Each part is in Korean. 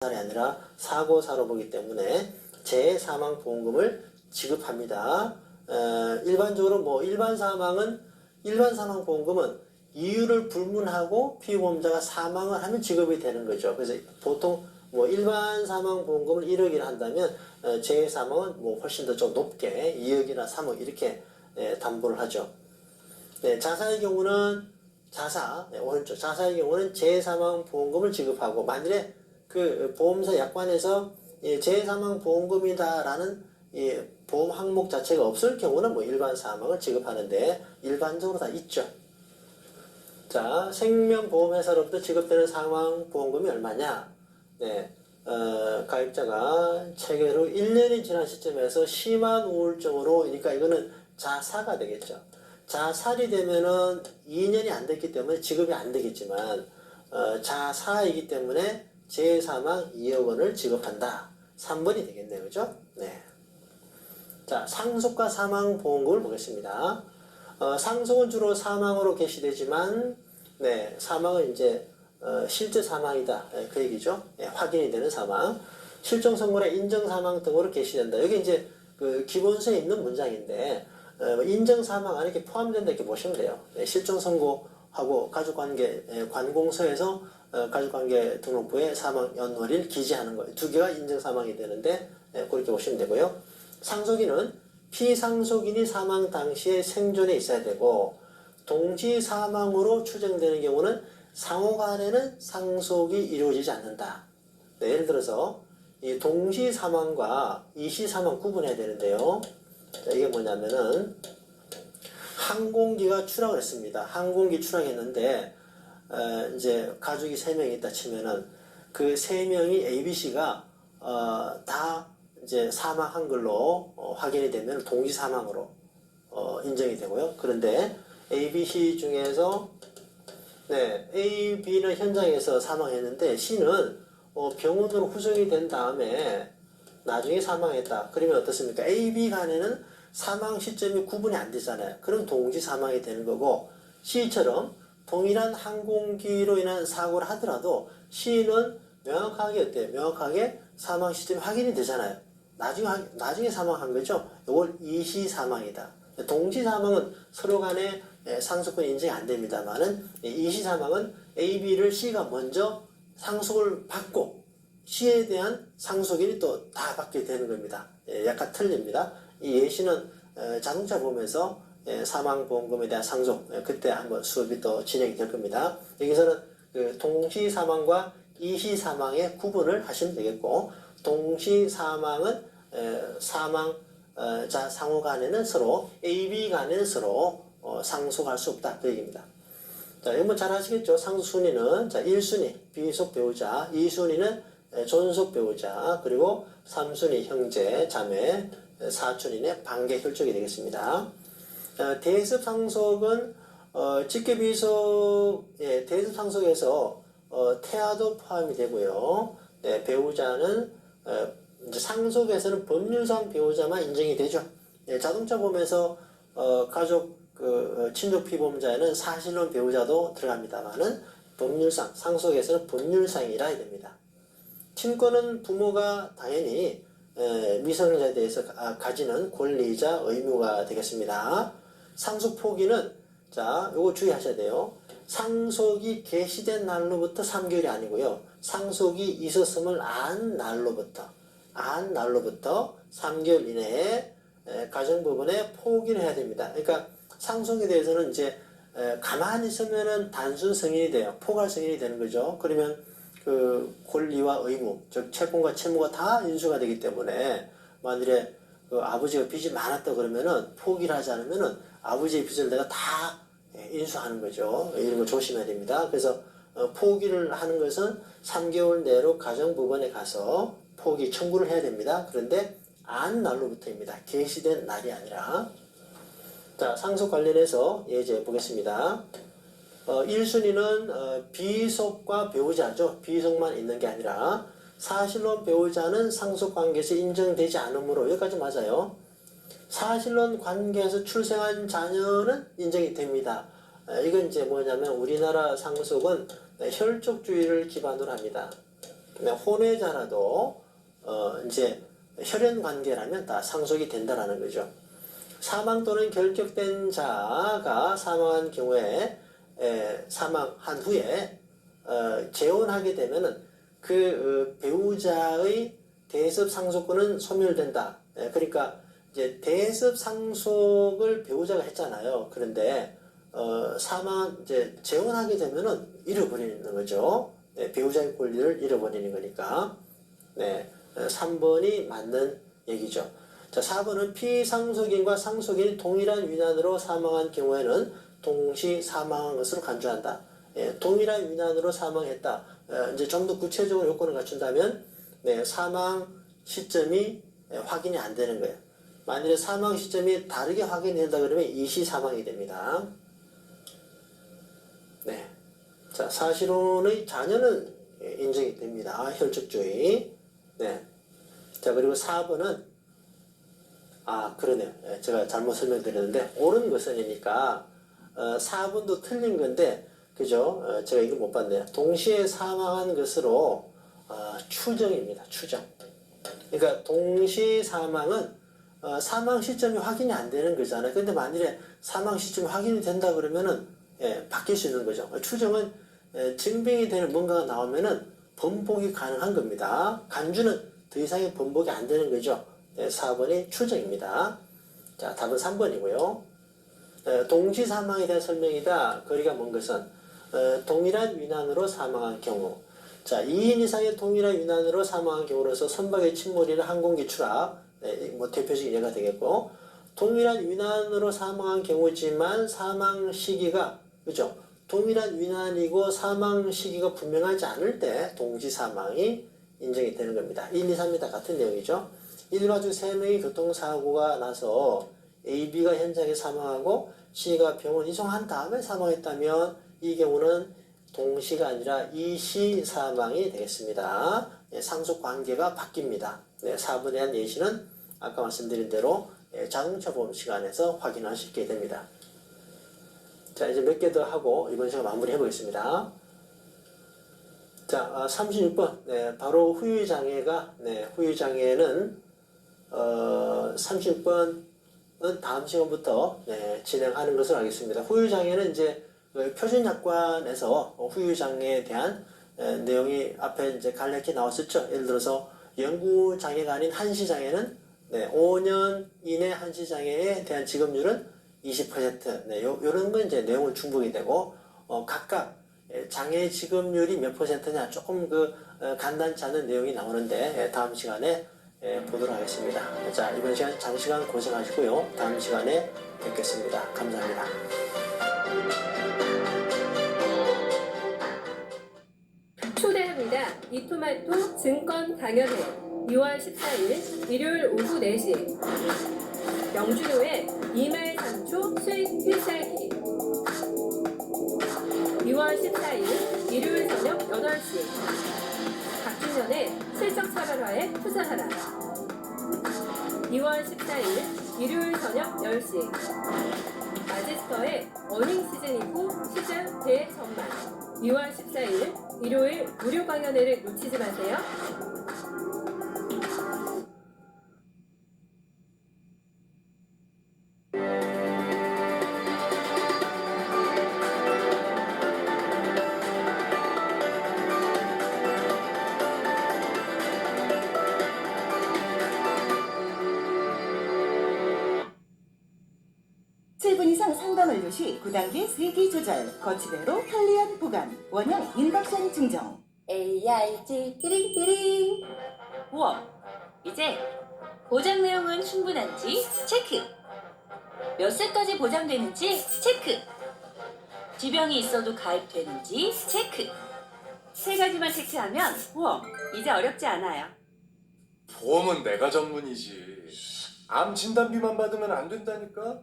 자살이 아니라 사고사로 보기 때문에 재사망보험금을 지급합니다. 일반적으로 뭐 일반 사망보험금은 이유를 불문하고 피보험자가 사망을 하면 지급이 되는 거죠. 그래서 보통 뭐 일반 사망보험금을 1억이라 한다면 재사망은 뭐 훨씬 더 좀 높게 2억이나 3억 이렇게 담보를 하죠. 네, 자사의 경우는 오른쪽 자사의 경우는 재사망보험금을 지급하고, 만일에 그 보험사 약관에서 재사망보험금이다라는 보험 항목 자체가 없을 경우는 뭐 일반 사망을 지급하는데 일반적으로 다 있죠. 자, 생명보험회사로부터 지급되는 사망보험금이 얼마냐? 네, 가입자가 체결 후 1년이 지난 시점에서 심한 우울증으로, 그러니까 이거는 자사가 되겠죠. 자살이 되면은 2년이 안 됐기 때문에 지급이 안 되겠지만, 자사이기 때문에 재사망 2억 원을 지급한다. 3번이 되겠네요. 그죠? 네. 자, 상속과 사망보험금을 보겠습니다. 상속은 주로 사망으로 개시되지만, 네, 사망은 이제, 실제 사망이다. 그 얘기죠. 확인이 되는 사망. 실종 선고나 인정 사망 등으로 개시된다. 여기 이제 그 기본서에 있는 문장인데, 인정 사망 안에 이렇게 포함된다 이렇게 보시면 돼요. 실종 선고하고 가족관계 관공서에서 가족관계 등록부에 사망 연월일 기재하는 거예요. 두 개가 인정 사망이 되는데 그렇게 보시면 되고요. 상속인은 피상속인이 사망 당시에 생존에 있어야 되고, 동시 사망으로 추정되는 경우는 상호간에는 상속이 이루어지지 않는다. 네, 예를 들어서 이 동시 사망과 이시 사망 구분해야 되는데요. 자, 이게 뭐냐면은 항공기가 추락을 했습니다. 항공기 추락했는데 이제 가족이 3명이 있다 치면은 그 3명이 ABC가 다 이제 사망한 걸로 확인이 되면 동시 사망으로 인정이 되고요. 그런데 ABC 중에서 네, A, B는 현장에서 사망했는데 C는 병원으로 후송이 된 다음에 나중에 사망했다. 그러면 어떻습니까? A, B 간에는 사망 시점이 구분이 안 되잖아요. 그럼 동시 사망이 되는 거고, C처럼 동일한 항공기로 인한 사고를 하더라도 C는 명확하게 어때요? 명확하게 사망 시점이 확인이 되잖아요. 나중에 사망한 거죠. 이걸 이시 사망이다. 동시 사망은 서로 간에 상속권 인정이 안 됩니다만은, 이시 사망은 A, B를 C가 먼저 상속을 받고 C에 대한 상속인이 또 다 받게 되는 겁니다. 약간 틀립니다. 이 예시는 자동차 보험에서 사망보험금에 대한 상속, 그때 한번 수업이 또 진행이 될 겁니다. 여기서는 그 동시 사망과 이시 사망의 구분을 하시면 되겠고, 동시 사망은 사망자 상호 간에는 서로 A, B 간에는 서로 상속할 수 없다. 그 얘기입니다. 자, 이거 뭐 잘 아시겠죠? 상속 순위는, 자, 1순위 비속 배우자, 2순위는 존속 배우자, 그리고 3순위 형제, 자매, 4순위는 반계 혈족이 되겠습니다. 대습 상속은 직계비속, 대습 상속에서 태아도 포함이 되고요. 네, 배우자는 이제 상속에서는 법률상 배우자만 인정이 되죠. 자동차 보험에서 가족 친족 피보험자에는 사실혼 배우자도 들어갑니다만은 법률상 상속에서는 법률상이라 해야 됩니다. 친권은 부모가 당연히 미성년자에 대해서 가지는 권리이자 의무가 되겠습니다. 상속 포기는, 자, 요거 주의하셔야 돼요. 상속이 개시된 날로부터 3개월이 아니고요. 상속이 있었음을 안 날로부터 3개월 이내에 가정법원에 포기를 해야 됩니다. 그러니까 상속에 대해서는 이제 가만히 있으면은 단순 승인이 돼요. 포괄 승인이 되는 거죠. 그러면 그 권리와 의무, 즉 채권과 채무가 다 인수가 되기 때문에, 만일에 그 아버지가 빚이 많았다 그러면은 포기를 하지 않으면은 아버지의 빚을 내가 다 인수하는 거죠. 이런 거 조심해야 됩니다. 그래서 포기를 하는 것은 3개월 내로 가정법원에 가서 포기 청구를 해야 됩니다. 그런데 안 날로부터입니다. 개시된 날이 아니라. 자, 상속 관련해서 예제 보겠습니다. 1순위는 비속과 배우자죠. 비속만 있는 게 아니라 사실혼 배우자는 상속 관계에서 인정되지 않으므로, 여기까지 맞아요. 사실혼 관계에서 출생한 자녀는 인정이 됩니다. 이건 이제 뭐냐면 우리나라 상속은 혈족주의를 기반으로 합니다. 혼외자라도 이제 혈연 관계라면 다 상속이 된다라는 거죠. 사망 또는 결격된 자가 사망한 경우에 사망한 후에 재혼하게 되면은 그 배우자의 대습 상속권은 소멸된다. 그러니까 이제 대습 상속을 배우자가 했잖아요. 그런데 이제 재혼하게 되면은 잃어버리는 거죠. 배우자의 권리를 잃어버리는 거니까. 3번이 맞는 얘기죠. 자, 4번은 피상속인과 상속인이 동일한 위난으로 사망한 경우에는 동시 사망한 것으로 간주한다. 동일한 위난으로 사망했다. 이제 좀 더 구체적으로 요건을 갖춘다면 사망 시점이 확인이 안 되는 거예요. 만일에 사망 시점이 다르게 확인이 된다 그러면 이시 사망이 됩니다. 자, 사실혼의 자녀는 인정이 됩니다. 혈족주의. 자, 그리고 4번은 그러네요. 제가 잘못 설명드렸는데 옳은 것은이니까 4번도 틀린 건데 그죠? 제가 이걸 못 봤네요. 동시에 사망한 것으로 추정입니다. 추정. 그러니까 동시 사망은 사망 시점이 확인이 안 되는 거잖아요. 근데 만일에 사망 시점이 확인이 된다 그러면은 바뀔 수 있는 거죠. 추정은 증빙이 되는 뭔가가 나오면은 번복이 가능한 겁니다. 간주는 더 이상의 번복이 안 되는 거죠. 4번이 추정입니다. 자, 답은 3번이고요. 동시 사망에 대한 설명이다. 거리가 먼 것은 동일한 위난으로 사망한 경우. 자, 2인 이상의 동일한 위난으로 사망한 경우로서 선박의 침몰이나 항공기 추락, 뭐 대표적인 예가 되겠고, 동일한 위난으로 사망한 경우지만 사망 시기가 그죠? 동일한 위난이고 사망 시기가 분명하지 않을 때 동시 사망이 인정이 되는 겁니다. 1, 2, 3이 다 같은 내용이죠. 일가 중 3명이 교통사고가 나서 A, B가 현장에 사망하고 C가 병원 이송한 다음에 사망했다면 이 경우는 동시가 아니라 이시 사망이 되겠습니다. 상속 관계가 바뀝니다. 4번에 대한 예시는 아까 말씀드린 대로 자동차 보험 시간에서 확인할 수 있게 됩니다. 자, 이제 몇 개 더 하고 이번 시간 마무리 해보겠습니다. 자, 36번. 바로 후유장애가, 후유장애는, 36번은 다음 시간부터, 진행하는 것으로 하겠습니다. 후유장애는 이제, 표준약관에서 후유장애에 대한, 내용이 앞에 이제 간략히 나왔었죠. 예를 들어서, 영구장애가 아닌 한시장애는, 5년 이내 한시장애에 대한 지급률은 20%. 요런 건 이제 내용을 중복이 되고, 각각, 장애 지급률이 몇 %냐 조금 간단치 않은 내용이 나오는데 다음 시간에 보도록 하겠습니다. 자, 이번 시간 장시간 고생하시고요. 다음 시간에 뵙겠습니다. 감사합니다. 초대합니다. 이토마토 증권 강연회 2월 14일 일요일 오후 4시 영준호의 2말 3초 수익 필살기 2월 14일 일요일 저녁 8시 박준현의 실적 차별화에 투자하라 2월 14일 일요일 저녁 10시 마제스터의 어닝 시즌 이후 시장 대전망 2월 14일 일요일 무료 강연회를 놓치지 마세요. 상담 완료 시 9단계 세기 조절, 거치대로 편리한 보관, 원형 인덕션 증정. AIG 띠링띠링. 우와, 이제 보장 내용은 충분한지 체크. 몇 세까지 보장되는지 체크. 지병이 있어도 가입되는지 체크. 3가지만 체크하면 우와, 이제 어렵지 않아요. 보험은 내가 전문이지. 암 진단비만 받으면 안 된다니까?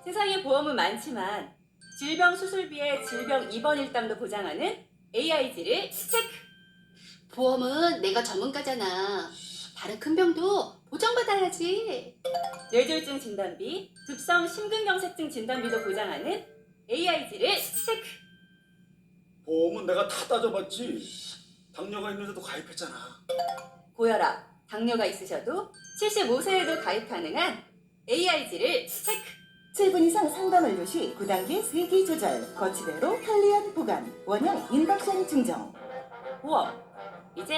세상에 보험은 많지만 질병 수술비에 질병 입원 일당도 보장하는 AIG를 체크. 보험은 내가 전문가잖아. 다른 큰 병도 보장받아야지. 뇌졸중 진단비, 급성 심근경색증 진단비도 보장하는 AIG를 체크. 보험은 내가 다 따져봤지. 당뇨가 있는데도 가입했잖아. 고혈압, 당뇨가 있으셔도 75세에도 가입 가능한 AIG를 체크! 7분 이상 상담 완료 시 9단계 세기 조절, 거치대로 편리한 보관, 원형 인덕션 증정. 보험, 이제